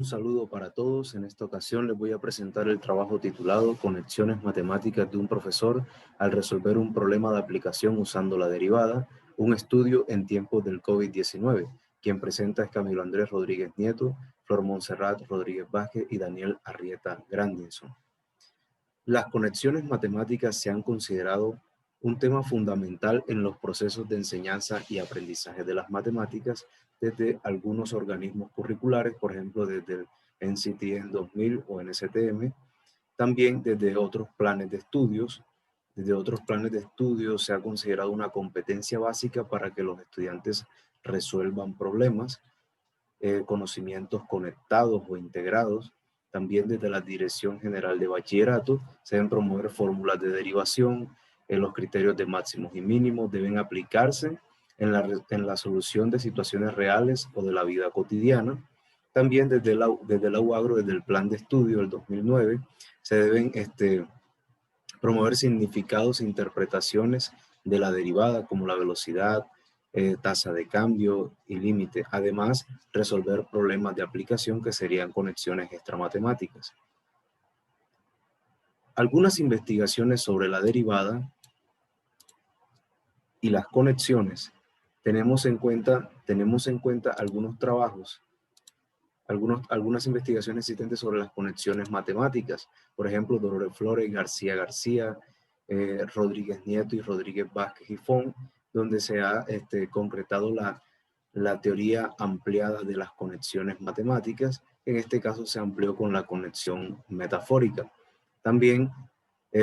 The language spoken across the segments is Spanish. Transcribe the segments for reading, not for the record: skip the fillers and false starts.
Un saludo para todos. En esta ocasión les voy a presentar el trabajo titulado Conexiones matemáticas de un profesor al resolver un problema de aplicación usando la derivada, un estudio en tiempos del COVID-19. Quien presenta es Camilo Andrés Rodríguez Nieto, Flor Montserrat Rodríguez Vázquez y Daniel Arrieta Grandinson. Las conexiones matemáticas se han considerado un tema fundamental en los procesos de enseñanza y aprendizaje de las matemáticas desde algunos organismos curriculares, por ejemplo, desde el NCTM 2000 o NSTM, también desde otros planes de estudios. Desde otros planes de estudios se ha considerado una competencia básica para que los estudiantes resuelvan problemas, conocimientos conectados o integrados. También desde la Dirección General de Bachillerato se deben promover fórmulas de derivación, los criterios de máximos y mínimos deben aplicarse en la solución de situaciones reales o de la vida cotidiana. También desde la UAGRO, desde el plan de estudio del 2009, se deben promover significados e interpretaciones de la derivada como la velocidad, tasa de cambio y límite. Además, resolver problemas de aplicación que serían conexiones extramatemáticas. Algunas investigaciones sobre la derivada y las conexiones. Tenemos en cuenta algunos trabajos, algunas investigaciones existentes sobre las conexiones matemáticas. Por ejemplo, Dolores Flores, García García, Rodríguez Nieto y Rodríguez Vázquez y Font, donde se ha concretado la teoría ampliada de las conexiones matemáticas. En este caso se amplió con la conexión metafórica. También,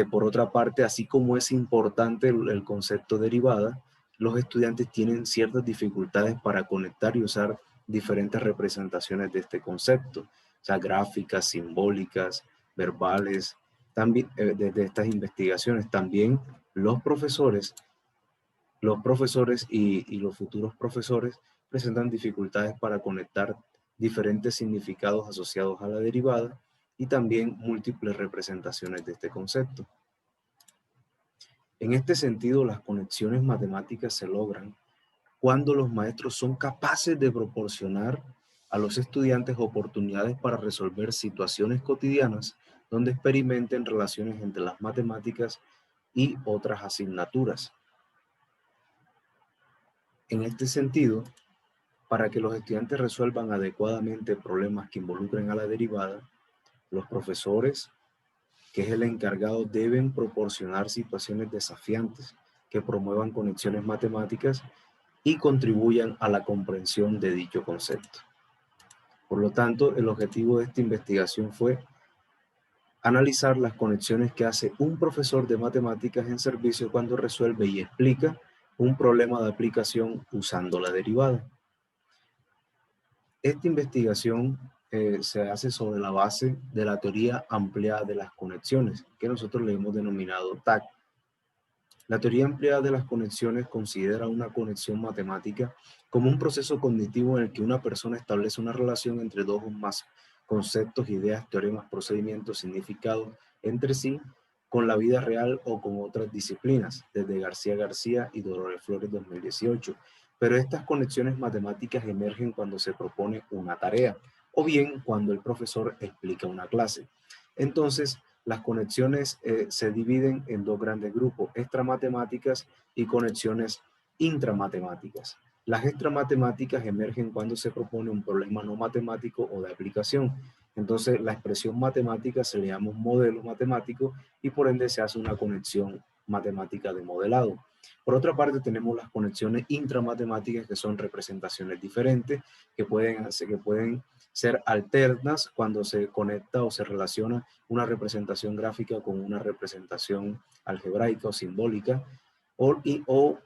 por otra parte, así como es importante el concepto derivada, los estudiantes tienen ciertas dificultades para conectar y usar diferentes representaciones de este concepto, o sea, gráficas, simbólicas, verbales. También, desde estas investigaciones, también los profesores y los futuros profesores presentan dificultades para conectar diferentes significados asociados a la derivada y también múltiples representaciones de este concepto. En este sentido, las conexiones matemáticas se logran cuando los maestros son capaces de proporcionar a los estudiantes oportunidades para resolver situaciones cotidianas donde experimenten relaciones entre las matemáticas y otras asignaturas. En este sentido, para que los estudiantes resuelvan adecuadamente problemas que involucren a la derivada, los profesores, que es el encargado, deben proporcionar situaciones desafiantes que promuevan conexiones matemáticas y contribuyan a la comprensión de dicho concepto. Por lo tanto, el objetivo de esta investigación fue analizar las conexiones que hace un profesor de matemáticas en servicio cuando resuelve y explica un problema de aplicación usando la derivada. Esta investigación se hace sobre la base de la teoría ampliada de las conexiones, que nosotros le hemos denominado TAC. La teoría ampliada de las conexiones considera una conexión matemática como un proceso cognitivo en el que una persona establece una relación entre dos o más conceptos, ideas, teoremas, procedimientos, significados entre sí, con la vida real o con otras disciplinas, desde García García y Dolores Flores 2018. Pero estas conexiones matemáticas emergen cuando se propone una tarea o bien cuando el profesor explica una clase. Entonces, las conexiones se dividen en dos grandes grupos, extramatemáticas y conexiones intramatemáticas. Las extramatemáticas emergen cuando se propone un problema no matemático o de aplicación. Entonces, la expresión matemática se le llama un modelo matemático y por ende se hace una conexión matemática de modelado. Por otra parte, tenemos las conexiones intramatemáticas, que son representaciones diferentes, que pueden ser alternas cuando se conecta o se relaciona una representación gráfica con una representación algebraica o simbólica, o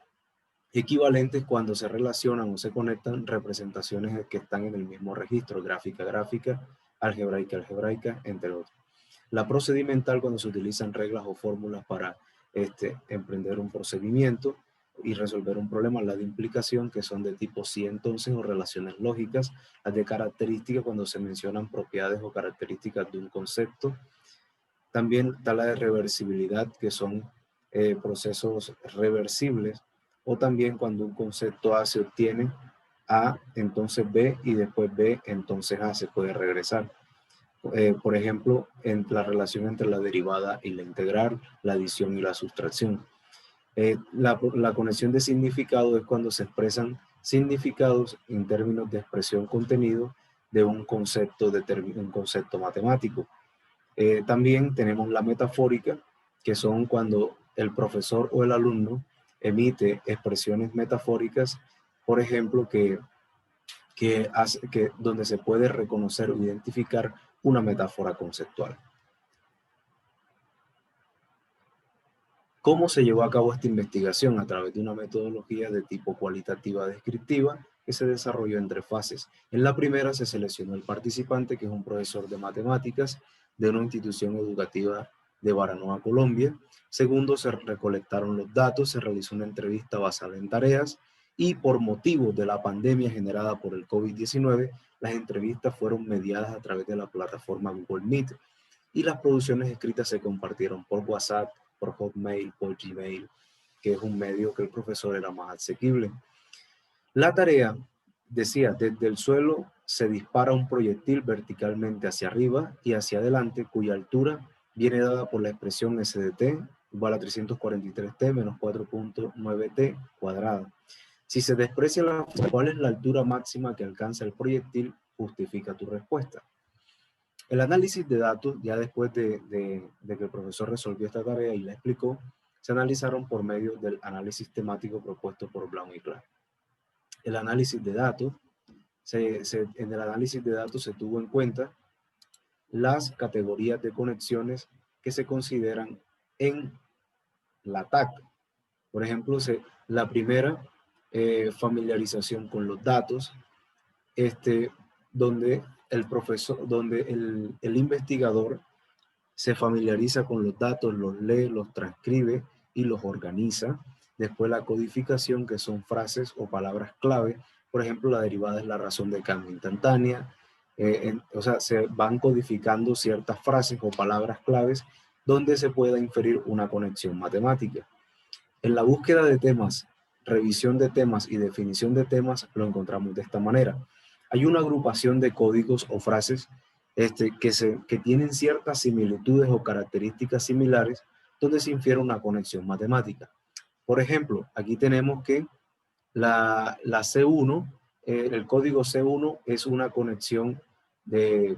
equivalentes cuando se relacionan o se conectan representaciones que están en el mismo registro, gráfica, gráfica, algebraica, algebraica, entre otros. La procedimental, cuando se utilizan reglas o fórmulas para emprender un procedimiento y resolver un problema. La de implicación, que son de tipo sí, entonces, o relaciones lógicas. Las de característica, cuando se mencionan propiedades o características de un concepto. También está la de reversibilidad, que son procesos reversibles, o también cuando un concepto A se obtiene A, entonces B, y después B, entonces A, se puede regresar. Por ejemplo, en la relación entre la derivada y la integral, la adición y la sustracción. La conexión de significado es cuando se expresan significados en términos de expresión contenido de un concepto matemático. También tenemos la metafórica, que son cuando el profesor o el alumno emite expresiones metafóricas, por ejemplo, donde se puede reconocer o identificar una metáfora conceptual. ¿Cómo se llevó a cabo esta investigación? A través de una metodología de tipo cualitativa descriptiva que se desarrolló en 3 fases. En la primera se seleccionó el participante, que es un profesor de matemáticas de una institución educativa de Baranoa, Colombia. Segundo, se recolectaron los datos, se realizó una entrevista basada en tareas y por motivos de la pandemia generada por el COVID-19, las entrevistas fueron mediadas a través de la plataforma Google Meet y las producciones escritas se compartieron por WhatsApp, por Hotmail, por Gmail, que es un medio que el profesor era más asequible. La tarea decía, desde el suelo se dispara un proyectil verticalmente hacia arriba y hacia adelante, cuya altura viene dada por la expresión SDT igual a 343t menos 4.9t cuadrada. Si se desprecia cuál es la altura máxima que alcanza el proyectil, justifica tu respuesta. El análisis de datos, ya después de que el profesor resolvió esta tarea y la explicó, se analizaron por medio del análisis temático propuesto por Brown y Clark. El análisis de datos, en el análisis de datos se tuvo en cuenta las categorías de conexiones que se consideran en la TAC. Por ejemplo, la primera, familiarización con los datos, donde el investigador se familiariza con los datos, los lee, los transcribe y los organiza. Después la codificación, que son frases o palabras clave. Por ejemplo, la derivada es la razón de cambio instantánea. O sea, se van codificando ciertas frases o palabras claves donde se pueda inferir una conexión matemática. En la búsqueda de temas, revisión de temas y definición de temas lo encontramos de esta manera. Hay una agrupación de códigos o frases que tienen ciertas similitudes o características similares donde se infiere una conexión matemática. Por ejemplo, aquí tenemos que la C1, el código C1 es una conexión de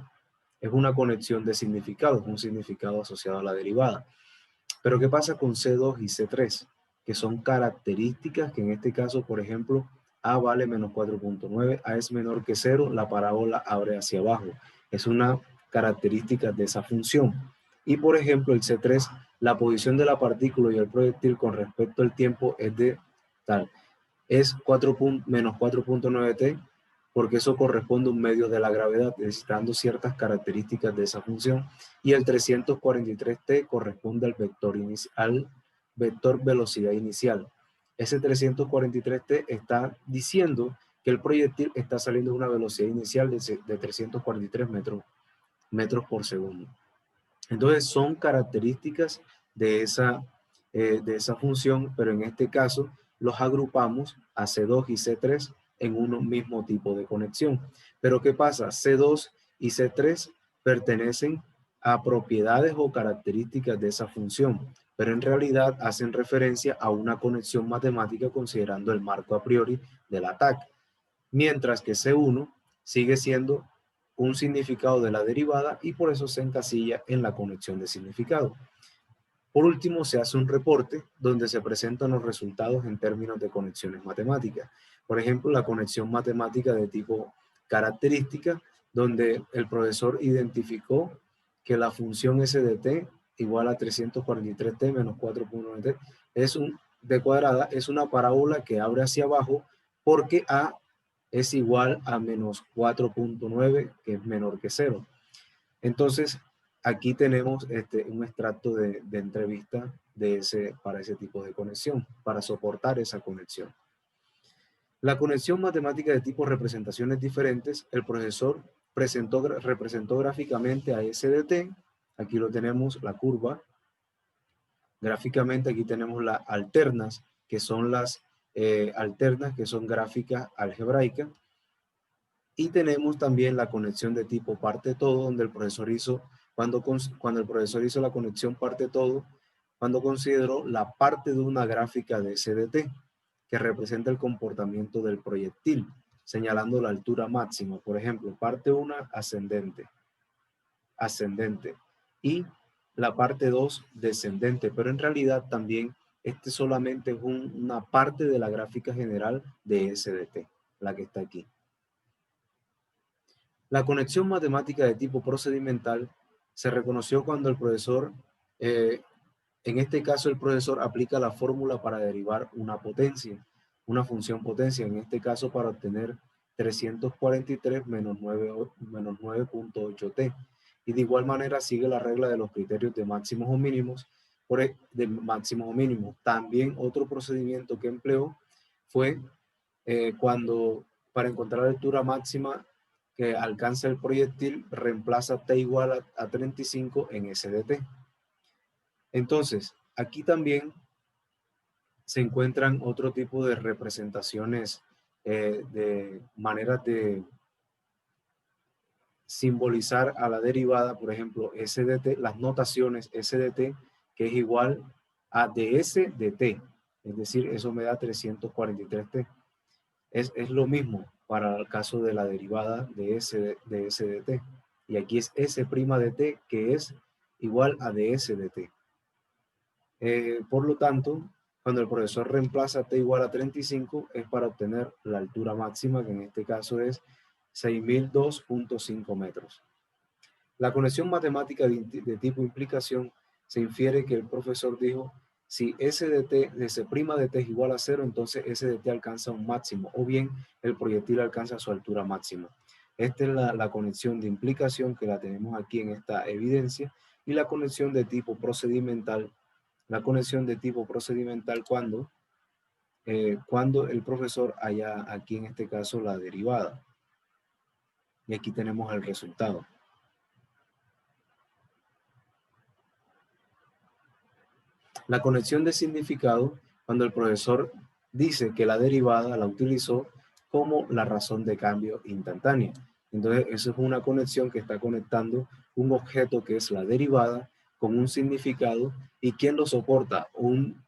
significado, es un significado asociado a la derivada. Pero ¿qué pasa con C2 y C3? Que son características que en este caso, por ejemplo, A vale menos 4.9, A es menor que 0, la parábola abre hacia abajo. Es una característica de esa función. Y por ejemplo, el C3, la posición de la partícula y el proyectil con respecto al tiempo es de tal. Es menos 4.9t, porque eso corresponde a un medio de la gravedad, necesitando ciertas características de esa función, y el 343t corresponde al vector velocidad inicial. Ese 343t está diciendo que el proyectil está saliendo a una velocidad inicial de 343 metros por segundo. Entonces son características de esa función, pero en este caso los agrupamos a C2 y C3 en un mismo tipo de conexión. Pero ¿qué pasa? C2 y C3 pertenecen a propiedades o características de esa función, pero en realidad hacen referencia a una conexión matemática considerando el marco a priori del ataque, mientras que C1 sigue siendo un significado de la derivada y por eso se encasilla en la conexión de significado. Por último, se hace un reporte donde se presentan los resultados en términos de conexiones matemáticas. Por ejemplo, la conexión matemática de tipo característica, donde el profesor identificó que la función SDT igual a 343t menos 4.9t de cuadrada es una parábola que abre hacia abajo porque A es igual a menos 4.9, que es menor que 0. Entonces, aquí tenemos un extracto de entrevista para ese tipo de conexión, para soportar esa conexión. La conexión matemática de tipo representaciones diferentes, el profesor representó gráficamente a SDT, aquí lo tenemos, la curva. Gráficamente aquí tenemos las alternas, que son gráficas algebraicas, Y tenemos también la conexión de tipo parte todo, donde el profesor hizo, cuando el profesor hizo la conexión parte todo, cuando consideró la parte de una gráfica de SDT, que representa el comportamiento del proyectil, señalando la altura máxima. Por ejemplo, parte 1 ascendente, y la parte 2 descendente, pero en realidad también este solamente es una parte de la gráfica general de SDT, la que está aquí. La conexión matemática de tipo procedimental se reconoció cuando el profesor, en este caso el profesor aplica la fórmula para derivar una potencia, una función potencia, en este caso para obtener 343 menos 9.8t. Y de igual manera sigue la regla de los criterios de máximos o mínimos, de máximos o mínimos. También otro procedimiento que empleó fue cuando para encontrar la altura máxima que alcanza el proyectil, reemplaza t igual a 35 en SDT. Entonces, aquí también se encuentran otro tipo de representaciones, de maneras de simbolizar a la derivada, por ejemplo, SDT, las notaciones SDT, que es igual a ds de t, es decir, eso me da 343t. Es lo mismo para el caso de la derivada de S de t. Y aquí es S' de t, que es igual a ds de t. Por lo tanto, cuando el profesor reemplaza t igual a 35, es para obtener la altura máxima, que en este caso es 6.002.5 metros. La conexión matemática de tipo implicación se infiere que el profesor dijo, si S de t, S' de t es igual a 0, entonces S de t alcanza un máximo, o bien el proyectil alcanza su altura máxima. Esta es la conexión de implicación que la tenemos aquí en esta evidencia, y la conexión de tipo procedimental, cuando el profesor haya aquí en este caso la derivada. Y aquí tenemos el resultado. La conexión de significado, cuando el profesor dice que la derivada la utilizó como la razón de cambio instantánea. Entonces, eso es una conexión que está conectando un objeto que es la derivada con un significado, y ¿quién lo soporta? Un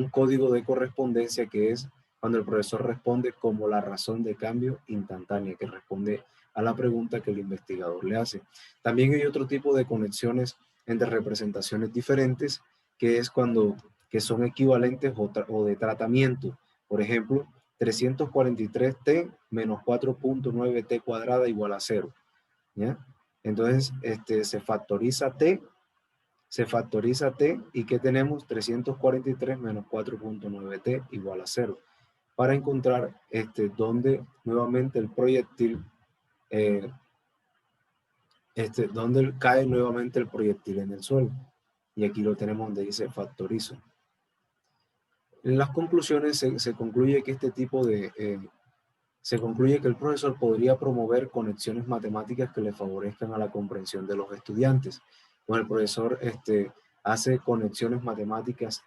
código de correspondencia, que es cuando el profesor responde como la razón de cambio instantánea, que responde a la pregunta que el investigador le hace. También hay otro tipo de conexiones entre representaciones diferentes, que es cuando que son equivalentes o de tratamiento. Por ejemplo, 343t menos 4.9t cuadrada igual a 0. ¿Ya? Entonces, se factoriza t, y ¿qué tenemos? 343 menos 4.9t igual a 0. Para encontrar donde nuevamente el proyectil, donde cae nuevamente el proyectil en el suelo. Y aquí lo tenemos donde dice factorizo. En las conclusiones se concluye que se concluye que el profesor podría promover conexiones matemáticas que le favorezcan a la comprensión de los estudiantes. Bueno, el profesor hace conexiones matemáticas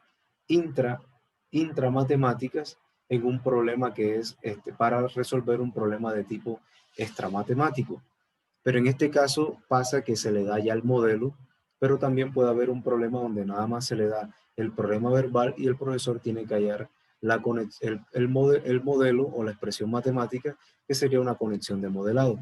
intramatemáticas en un problema que es para resolver un problema de tipo extramatemático. Pero en este caso pasa que se le da ya el modelo, pero también puede haber un problema donde nada más se le da el problema verbal y el profesor tiene que hallar el modelo o la expresión matemática, que sería una conexión de modelado.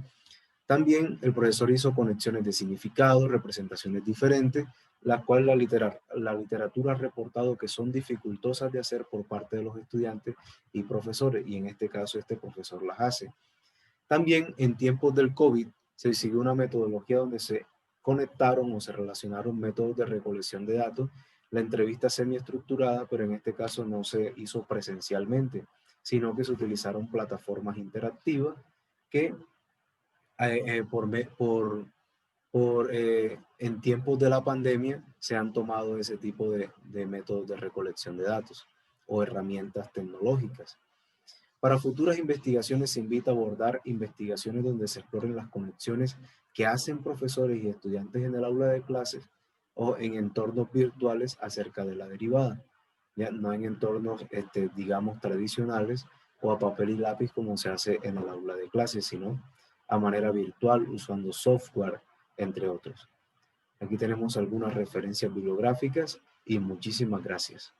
También el profesor hizo conexiones de significado, representaciones diferentes, las cuales la literatura ha reportado que son dificultosas de hacer por parte de los estudiantes y profesores, y en este caso este profesor las hace. También en tiempos del COVID se siguió una metodología donde se conectaron o se relacionaron métodos de recolección de datos, la entrevista semiestructurada, pero en este caso no se hizo presencialmente, sino que se utilizaron plataformas interactivas que en tiempos de la pandemia se han tomado ese tipo de métodos de recolección de datos o herramientas tecnológicas. Para futuras investigaciones se invita a abordar investigaciones donde se exploren las conexiones que hacen profesores y estudiantes en el aula de clases o en entornos virtuales acerca de la derivada, ya no en entornos, digamos, tradicionales o a papel y lápiz como se hace en el aula de clases, sino a manera virtual usando software, entre otros. Aquí tenemos algunas referencias bibliográficas y muchísimas gracias.